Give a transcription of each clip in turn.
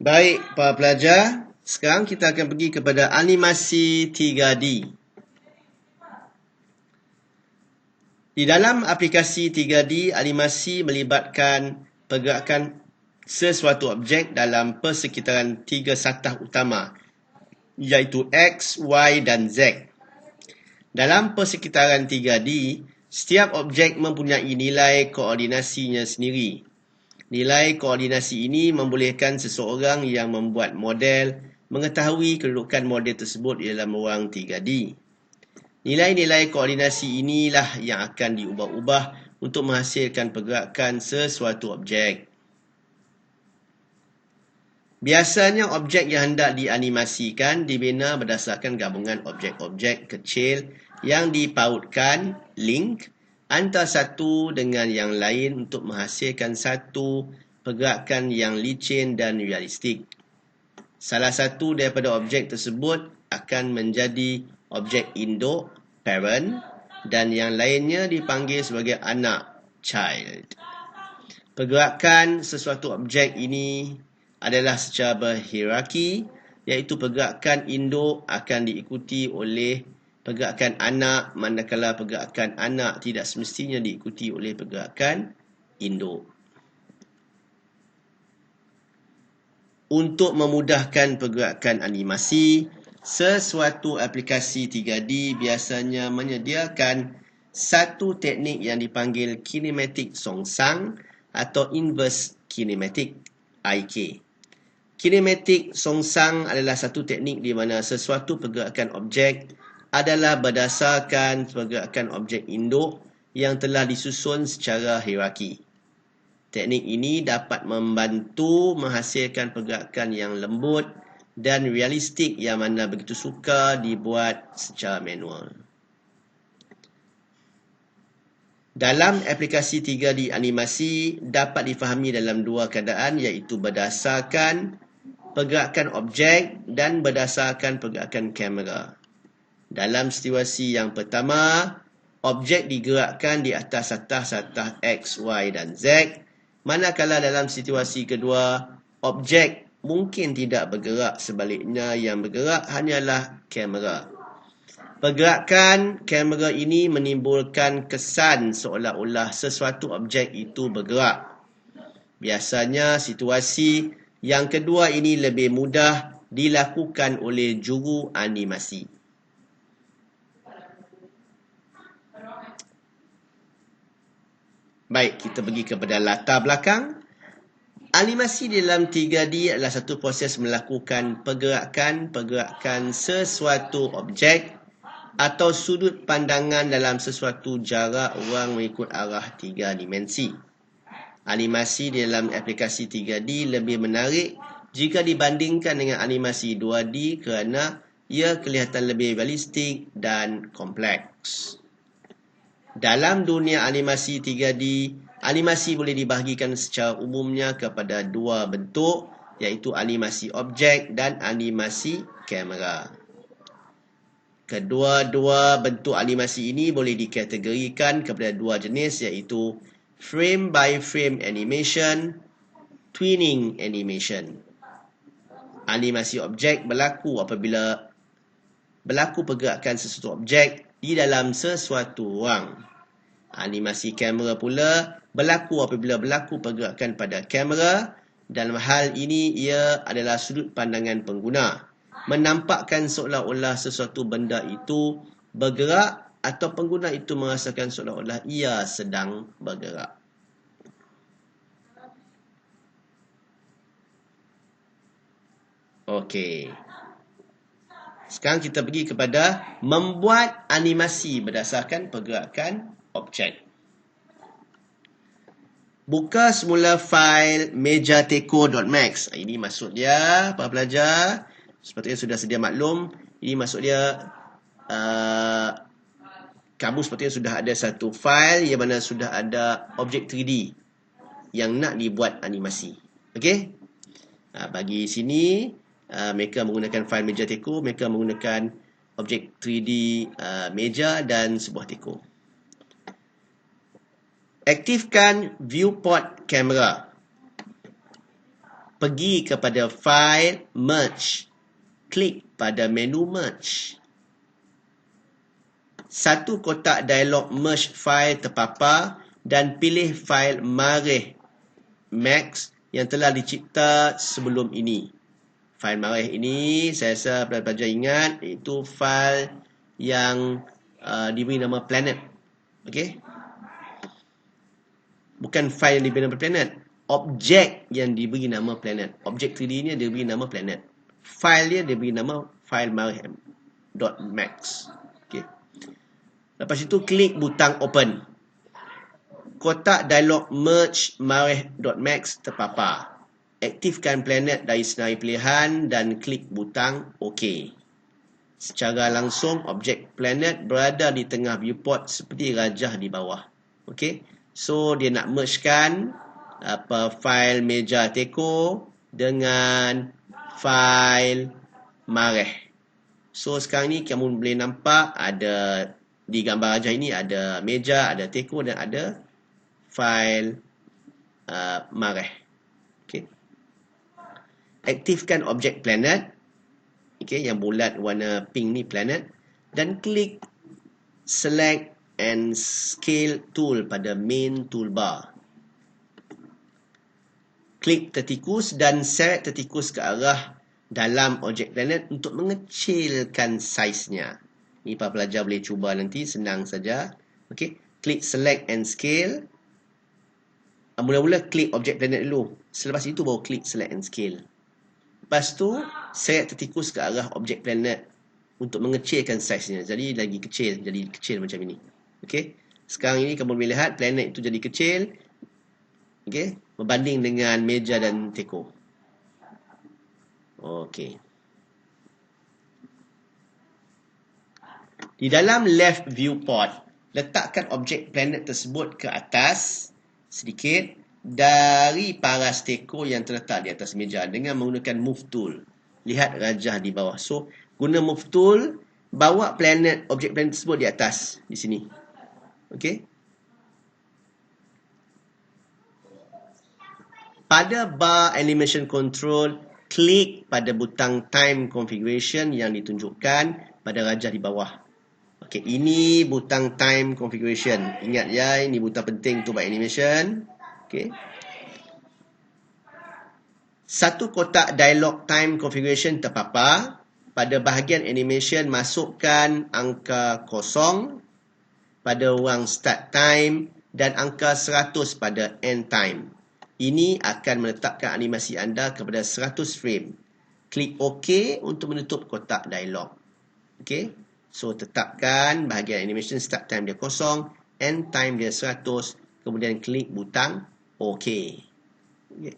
Baik, para pelajar, sekarang kita akan pergi kepada animasi 3D. Di dalam aplikasi 3D, animasi melibatkan pergerakan sesuatu objek dalam persekitaran tiga satah utama, iaitu X, Y dan Z. Dalam persekitaran 3D, setiap objek mempunyai nilai koordinasinya sendiri. Nilai koordinasi ini membolehkan seseorang yang membuat model mengetahui kedudukan model tersebut di dalam ruang 3D. Nilai-nilai koordinasi inilah yang akan diubah-ubah untuk menghasilkan pergerakan sesuatu objek. Biasanya objek yang hendak dianimasikan dibina berdasarkan gabungan objek-objek kecil yang dipautkan, link, antara satu dengan yang lain untuk menghasilkan satu pergerakan yang licin dan realistik. Salah satu daripada objek tersebut akan menjadi objek induk, parent, dan yang lainnya dipanggil sebagai anak, child. Pergerakan sesuatu objek ini adalah secara berhierarki, iaitu pergerakan induk akan diikuti oleh pergerakan anak, manakala pergerakan anak tidak semestinya diikuti oleh pergerakan induk. Untuk memudahkan pergerakan animasi, sesuatu aplikasi 3D biasanya menyediakan satu teknik yang dipanggil kinematik songsang atau inverse kinematik, IK. Kinematik songsang adalah satu teknik di mana sesuatu pergerakan objek adalah berdasarkan pergerakan objek induk yang telah disusun secara hierarki. Teknik ini dapat membantu menghasilkan pergerakan yang lembut dan realistik yang mana begitu sukar dibuat secara manual. Dalam aplikasi 3D animasi dapat difahami dalam dua keadaan, iaitu berdasarkan pergerakan objek dan berdasarkan pergerakan kamera. Dalam situasi yang pertama, objek digerakkan di atas satah-satah X, Y dan Z, manakala dalam situasi kedua, objek mungkin tidak bergerak, sebaliknya yang bergerak hanyalah kamera. Pergerakan kamera ini menimbulkan kesan seolah-olah sesuatu objek itu bergerak. Biasanya situasi yang kedua ini lebih mudah dilakukan oleh juru animasi. Baik, kita pergi kepada latar belakang. Animasi dalam 3D adalah satu proses melakukan pergerakan sesuatu objek atau sudut pandangan dalam sesuatu jarak ruang mengikut arah 3 dimensi. Animasi dalam aplikasi 3D lebih menarik jika dibandingkan dengan animasi 2D kerana ia kelihatan lebih realistik dan kompleks. Dalam dunia animasi 3D, animasi boleh dibahagikan secara umumnya kepada dua bentuk, iaitu animasi objek dan animasi kamera. Kedua-dua bentuk animasi ini boleh dikategorikan kepada dua jenis, iaitu frame by frame animation, twinning animation. Animasi objek berlaku apabila berlaku pergerakan sesuatu objek di dalam sesuatu ruang. Animasi kamera pula berlaku apabila berlaku pergerakan pada kamera. Dalam hal ini ia adalah sudut pandangan pengguna, menampakkan seolah-olah sesuatu benda itu bergerak atau pengguna itu merasakan seolah-olah ia sedang bergerak. Okey. Sekarang kita pergi kepada membuat animasi berdasarkan pergerakan objek. Buka semula fail mejateco.max. Ini maksud dia, para pelajar, sepatutnya sudah sedia maklum. Ini maksud dia, kamu sepatutnya sudah ada satu fail yang mana sudah ada objek 3D yang nak dibuat animasi. Okey? Bagi sini, mereka menggunakan fail mejateco, mereka menggunakan objek 3D meja dan sebuah teko. Aktifkan viewport kamera. pergi kepada file merge. Klik pada menu merge. Satu kotak dialog merge file terpapar dan pilih file Mareh Max yang telah dicipta sebelum ini. File Mareh ini saya rasa pelajar ingat, itu file yang diberi nama planet. Okey. Bukan file yang diberi nama planet, objek yang diberi nama planet. Objek 3D ni diberi nama planet. File dia diberi nama file mareh.max. Okey. Lepas itu klik butang open. Kotak dialog merge mareh.max terpapar. Aktifkan planet dari senarai pilihan dan klik butang OK. Secara langsung objek planet berada di tengah viewport seperti rajah di bawah. Okey. So dia nak mergekan file meja teko dengan file mareh. So sekarang ni kamu boleh nampak ada di gambar rajah ini ada meja, ada teko dan ada file mareh. Okay. Aktifkan objek planet, okay, yang bulat warna pink ni planet, dan klik select and scale tool pada main toolbar. Klik tertikus dan seret tertikus ke arah dalam objek planet untuk mengecilkan saiznya. Ni para pelajar boleh cuba nanti, senang saja. Okey, klik select and scale. Mula-mula klik objek planet dulu. Selepas itu baru klik select and scale. Lepas tu seret tertikus ke arah objek planet untuk mengecilkan saiznya. Jadi lagi kecil, jadi kecil macam ini. Okey. Sekarang ini kamu boleh lihat planet itu jadi kecil. Okey, berbanding dengan meja dan teko. Okey. Di dalam left viewport, letakkan objek planet tersebut ke atas sedikit dari paras teko yang terletak di atas meja dengan menggunakan move tool. Lihat rajah di bawah. So, guna move tool, bawa planet, objek planet tersebut di atas di sini. Okey. Pada bar animation control, klik pada butang time configuration yang ditunjukkan pada rajah di bawah. Okey, ini butang time configuration. Ingat ya, ini butang penting untuk bar animation. Okey. Satu kotak dialog time configuration terpapar. Pada bahagian animation, masukkan angka 0 pada ruang start time dan angka 100 pada end time. Ini akan meletakkan animasi anda kepada 100 frame. Klik OK untuk menutup kotak dialog. Okey. So, tetapkan bahagian animation start time dia 0, end time dia 100, kemudian klik butang OK. Okay.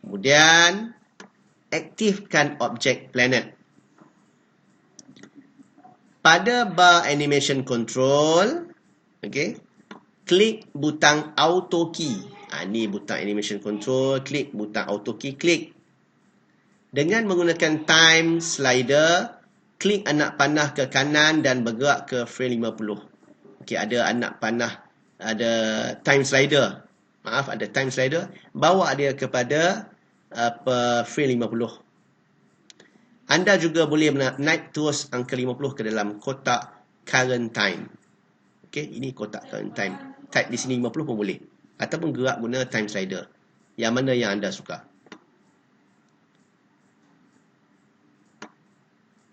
Kemudian, aktifkan objek planet. Pada bar animation control, okay, klik butang auto key. Ini butang animation control, klik butang auto key, klik. Dengan menggunakan time slider, klik anak panah ke kanan dan bergerak ke frame 50. Okey, ada anak panah, ada time slider. Maaf, ada time slider. Bawa dia kepada frame 50. Anda juga boleh naik terus angka 50 ke dalam kotak current time. Okey, ini kotak current time. Type di sini 50 pun boleh. Ataupun gerak guna time slider. Yang mana yang anda suka.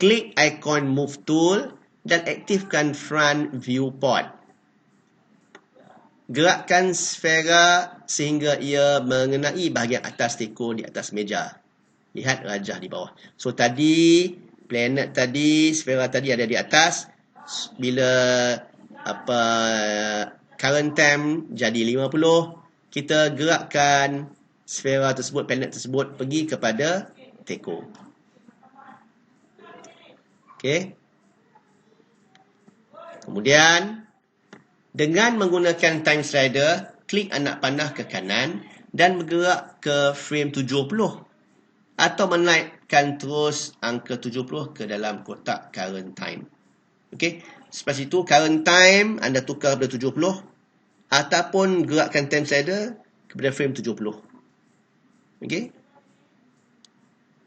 Klik ikon move tool dan aktifkan front viewport. Gerakkan sfera sehingga ia mengenai bahagian atas teko di atas meja. Lihat rajah di bawah. So tadi, planet tadi, sfera tadi ada di atas. Bila current time jadi 50, kita gerakkan sfera tersebut, planet tersebut pergi kepada teko. Okey. Kemudian, dengan menggunakan time slider, klik anak panah ke kanan dan bergerak ke frame 70. Atau menaikkan terus angka 70 ke dalam kotak current time. Okey. Selepas itu, current time anda tukar pada 70. Ataupun gerakkan time slider kepada frame 70. Okey.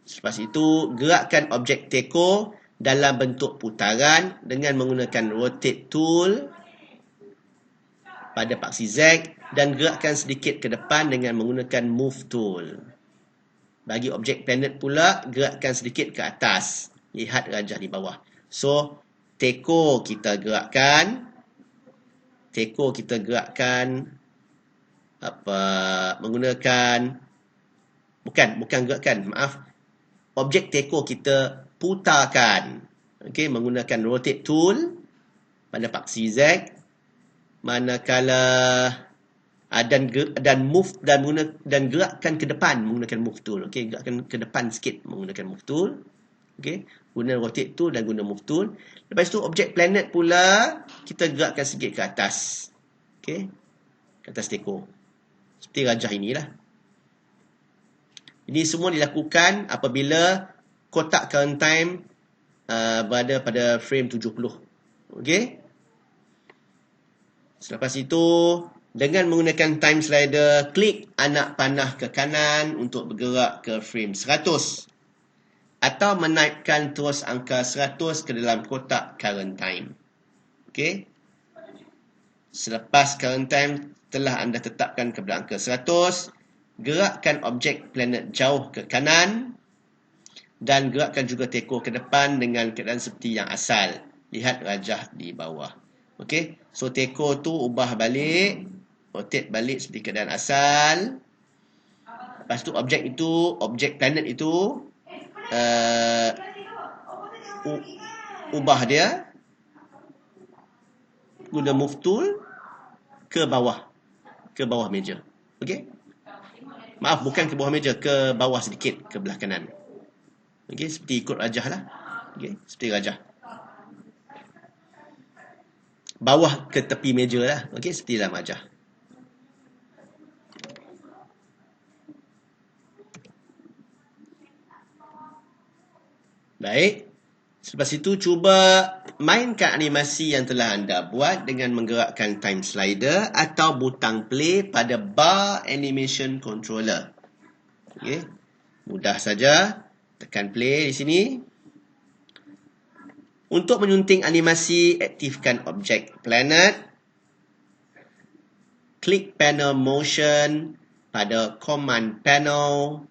Selepas itu, gerakkan objek teko dalam bentuk putaran dengan menggunakan rotate tool pada paksi Z dan gerakkan sedikit ke depan dengan menggunakan move tool. Bagi objek planet pula, gerakkan sedikit ke atas. Lihat rajah di bawah. So, teko kita gerakkan menggunakan bukan gerakkan, maaf. Objek teko kita putarkan. Okey, menggunakan rotate tool pada paksi Z. Manakala dan move dan gerakkan ke depan menggunakan move tool. Okey, gerakkan ke depan sikit menggunakan move tool. Okey, guna rotate tool dan guna move tool. Lepas tu objek planet pula kita gerakkan sikit ke atas. Okey, ke atas teko. Seperti rajah inilah. Ini semua dilakukan apabila kotak current time berada pada frame 70. Okey. Selepas itu, dengan menggunakan time slider, klik anak panah ke kanan untuk bergerak ke frame 100. Atau menaipkan terus angka 100 ke dalam kotak current time. Okey. Selepas current time telah anda tetapkan kepada angka 100, gerakkan objek planet jauh ke kanan dan gerakkan juga teko ke depan dengan keadaan seperti yang asal. Lihat rajah di bawah. Okey, so teko tu ubah balik, rotate balik seperti keadaan asal. Lepas tu objek planet itu ubah dia guna move tool ke bawah meja. Okey. Maaf, bukan ke bawah meja, ke bawah sedikit, ke belah kanan. Okey, seperti ikut rajah lah. Okey, seperti rajah. Bawah ke tepi meja lah. Okey, seperti dalam rajah. Baik. Selepas itu, cuba mainkan animasi yang telah anda buat dengan menggerakkan time slider atau butang play pada bar animation controller. Okey. Mudah saja. Tekan play di sini. Untuk menyunting animasi, aktifkan objek planet. Klik panel motion pada command panel.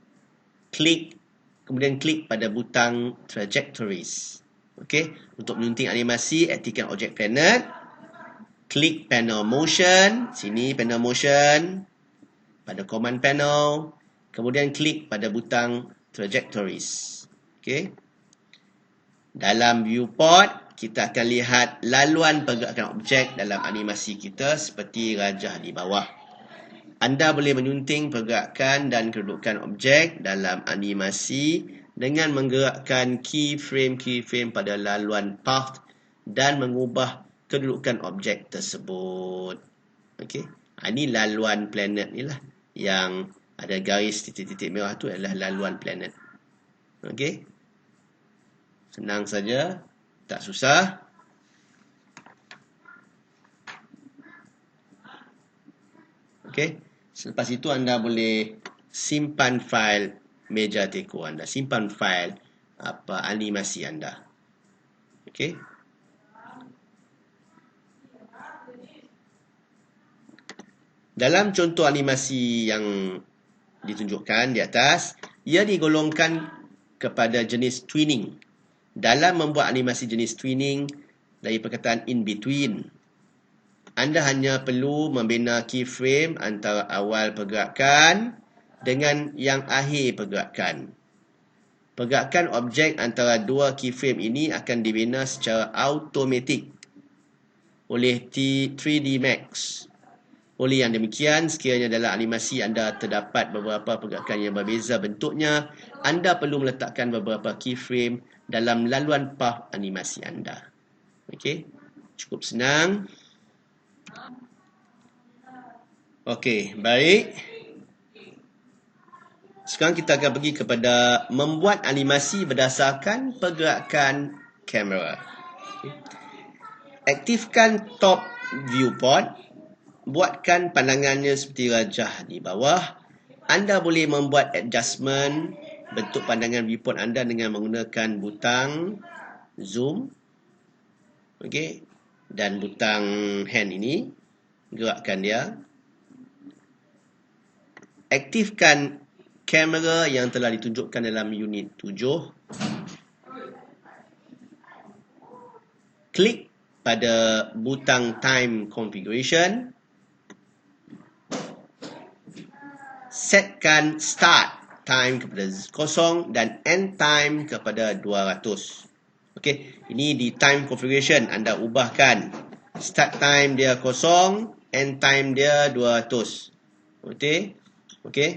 Kemudian klik pada butang trajectories. Okey, untuk menyunting animasi, aktifkan objek planet. Klik panel motion, sini panel motion pada command panel. Kemudian klik pada butang trajectories. Okey. Dalam viewport, kita akan lihat laluan pergerakan objek dalam animasi kita seperti rajah di bawah. Anda boleh menyunting pergerakan dan kedudukan objek dalam animasi dengan menggerakkan keyframe pada laluan path dan mengubah kedudukan objek tersebut. Okey. Ini laluan planet ni lah. Yang ada garis titik-titik merah tu adalah laluan planet. Okey. Senang saja. Tak susah. Okey. Selepas itu anda boleh simpan fail meja teko anda. Simpan fail animasi anda. Okey. Dalam contoh animasi yang ditunjukkan di atas, ia digolongkan kepada jenis twinning. Dalam membuat animasi jenis twinning dari perkataan in between, anda hanya perlu membina keyframe antara awal pergerakan dengan yang akhir pergerakan. Pergerakan objek antara dua keyframe ini akan dibina secara automatik oleh 3D Max. Oleh yang demikian, sekiranya dalam animasi anda terdapat beberapa pergerakan yang berbeza bentuknya, anda perlu meletakkan beberapa keyframe dalam laluan path animasi anda. Okey, cukup senang. Okey, baik. Sekarang kita akan pergi kepada membuat animasi berdasarkan pergerakan kamera. Okay. Aktifkan top viewport. buatkan pandangannya seperti rajah di bawah. Anda boleh membuat adjustment bentuk pandangan viewport anda dengan menggunakan butang zoom. Okey. Dan butang hand ini, gerakkan dia. Aktifkan kamera yang telah ditunjukkan dalam unit 7. Klik pada butang time configuration. Setkan start time kepada 0 dan end time kepada 200. Okey, ini di time configuration anda ubahkan. Start time dia 0, end time dia 200. Okey. Okey.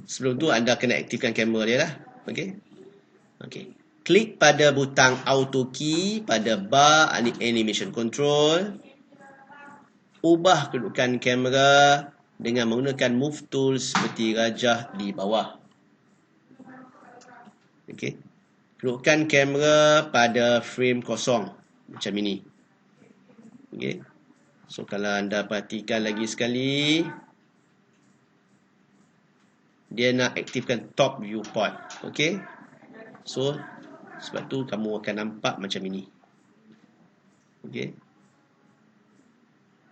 Sebelum tu anda kena aktifkan kamera dia lah. Okey. Okey. Klik pada butang auto key pada bar animation control. Ubah kedudukan kamera dengan menggunakan move tool seperti rajah di bawah. Okey. Kedudukan kamera pada frame kosong macam ini. Okey. So kalau anda perhatikan lagi sekali, dia nak aktifkan top viewport. Okey. So sebab tu kamu akan nampak macam ini. Okey.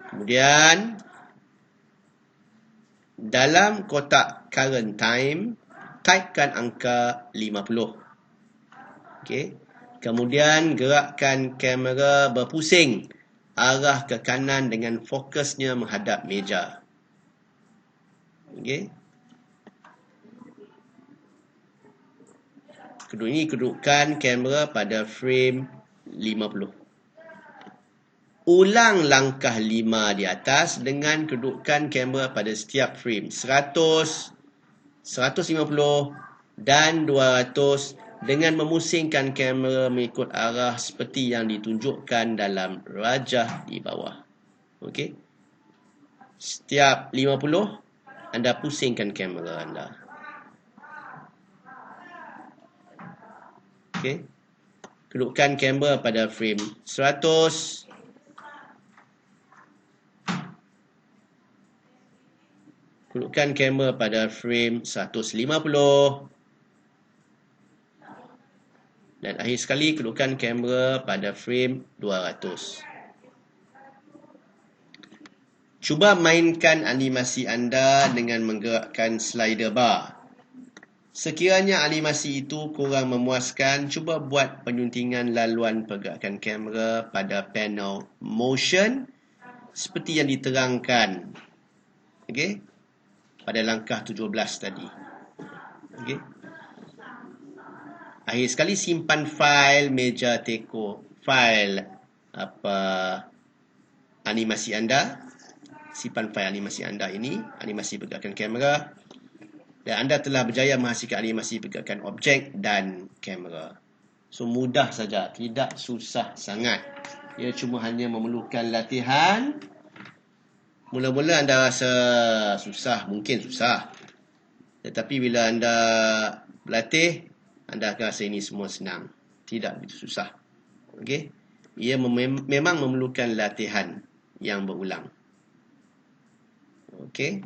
Kemudian dalam kotak current time, typekan angka 50. Okey. Kemudian gerakkan kamera berpusing arah ke kanan dengan fokusnya menghadap meja. Okey. Ini kedudukan kamera pada frame 50. Ulang langkah 5 di atas dengan kedudukan kamera pada setiap frame 100, 150 dan 200 dengan memusingkan kamera mengikut arah seperti yang ditunjukkan dalam rajah di bawah. Okey. Setiap 50 anda pusingkan kamera anda. Okey. Kedudukan kamera pada frame 100. Kedudukan kamera pada frame 150. Dan akhir sekali kedudukan kamera pada frame 200. Cuba mainkan animasi anda dengan menggerakkan slider bar. Sekiranya animasi itu kurang memuaskan, cuba buat penyuntingan laluan pergerakan kamera pada panel motion seperti yang diterangkan. Okey? Pada langkah 17 tadi. Okey? Akhir sekali simpan fail meja teko, fail animasi anda. Simpan fail animasi anda ini, animasi pergerakan kamera. Dan anda telah berjaya menghasilkan animasi pergerakan objek dan kamera. So mudah saja, tidak susah sangat. Ia cuma hanya memerlukan latihan. Mula-mula anda rasa susah, mungkin susah. Tetapi bila anda berlatih, anda akan rasa ini semua senang. Tidak begitu susah. Okey? Ia memang memerlukan latihan yang berulang. Okey?